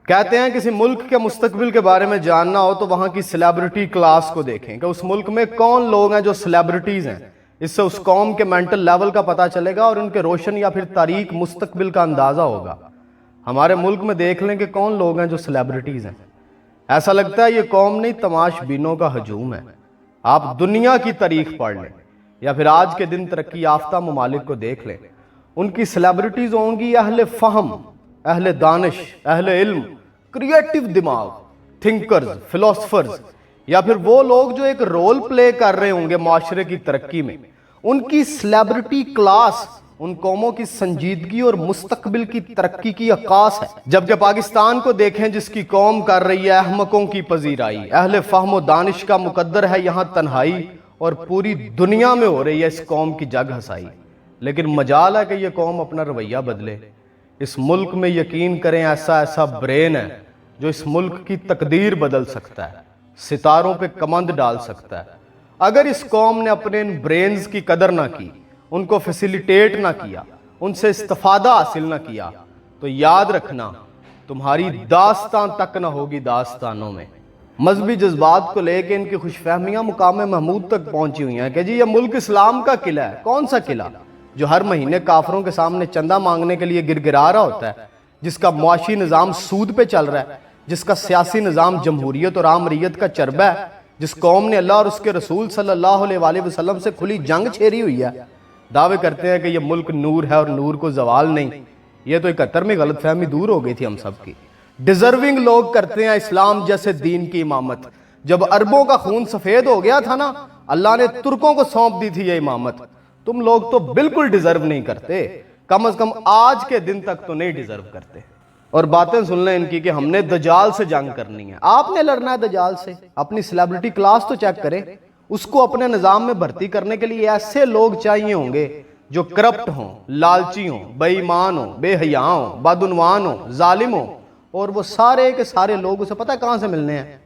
کہتے ہیں کسی ملک کے مستقبل کے بارے میں جاننا ہو تو وہاں کی سیلیبریٹی کلاس کو دیکھیں کہ اس ملک میں کون لوگ ہیں جو سیلیبریٹیز ہیں. اس سے اس قوم کے مینٹل لیول کا پتہ چلے گا اور ان کے روشن یا پھر تاریک مستقبل کا اندازہ ہوگا. ہمارے ملک میں دیکھ لیں کہ کون لوگ ہیں جو سیلیبریٹیز ہیں. ایسا لگتا ہے یہ قوم نہیں تماش بینوں کا ہجوم ہے. آپ دنیا کی تاریخ پڑھ لیں یا پھر آج کے دن ترقی یافتہ ممالک کو دیکھ لیں. ان کی سیلیبریٹیز ہوں گی اہل فہم، اہل دانش، اہل علم، کریٹو دماغ، تھنکرز، فلاسفرز، یا پھر وہ لوگ جو ایک رول پلے کر رہے ہوں گے معاشرے کی ترقی میں. ان کی سیلیبریٹی کلاس ان قوموں کی سنجیدگی اور مستقبل کی ترقی کی عکاس ہے. جبکہ پاکستان کو دیکھیں جس کی قوم کر رہی ہے احمقوں کی پذیرائی، اہل فہم و دانش کا مقدر ہے یہاں تنہائی، اور پوری دنیا میں ہو رہی ہے اس قوم کی جگ ہسائی. لیکن مجال ہے کہ یہ قوم اپنا رویہ بدلے. اس ملک میں یقین کریں ایسا برین ہے جو اس ملک کی تقدیر بدل سکتا ہے، ستاروں پہ کمند ڈال سکتا ہے. اگر اس قوم نے اپنے ان برینز کی قدر نہ کی، ان کو فیسیلیٹیٹ نہ کیا، ان سے استفادہ حاصل نہ کیا، تو یاد رکھنا تمہاری داستان تک نہ ہوگی داستانوں میں. مذہبی جذبات کو لے کے ان کی خوش فہمیاں مقام محمود تک پہنچی ہوئی ہیں کہ جی یہ ملک اسلام کا قلعہ ہے. کون سا قلعہ جو ہر مہینے کافروں کے سامنے چندہ مانگنے کے لیے گرگرا رہا ہوتا ہے، جس کا معاشی نظام سود پہ چل رہا ہے، جس کا سیاسی نظام جمہوریت اور آمریت کا چربہ ہے، جس قوم نے اللہ اور اس کے رسول صلی اللہ علیہ وآلہ وسلم سے کھلی جنگ چھیڑی ہوئی ہے. دعوے کرتے ہیں کہ یہ ملک نور ہے اور نور کو زوال نہیں. یہ تو 71 میں غلط فہمی دور ہو گئی تھی ہم سب کی. ڈیزرونگ لوگ کرتے ہیں اسلام جیسے دین کی امامت. جب عربوں کا خون سفید ہو گیا تھا نا، اللہ نے ترکوں کو سونپ دی تھی یہ امامت. تم لوگ تو بالکل ڈیزرو نہیں کرتے، کم از کم آج کے دن تک تو نہیں ڈیزرو کرتے. اور باتیں سن لیں ان کی کہ ہم نے دجال سے جنگ کرنی ہے. آپ نے لڑنا ہے دجال سے؟ اپنی سیلیبریٹی کلاس تو چیک کریں. اس کو اپنے نظام میں بھرتی کرنے کے لیے ایسے لوگ چاہیے ہوں گے جو کرپٹ ہوں، لالچی ہوں، بے ایمان ہوں، بے حیاء ہوں، بدعنوان ہوں، ظالم ہوں. اور وہ سارے کے سارے لوگ اسے پتہ ہے کہاں سے ملنے ہیں؟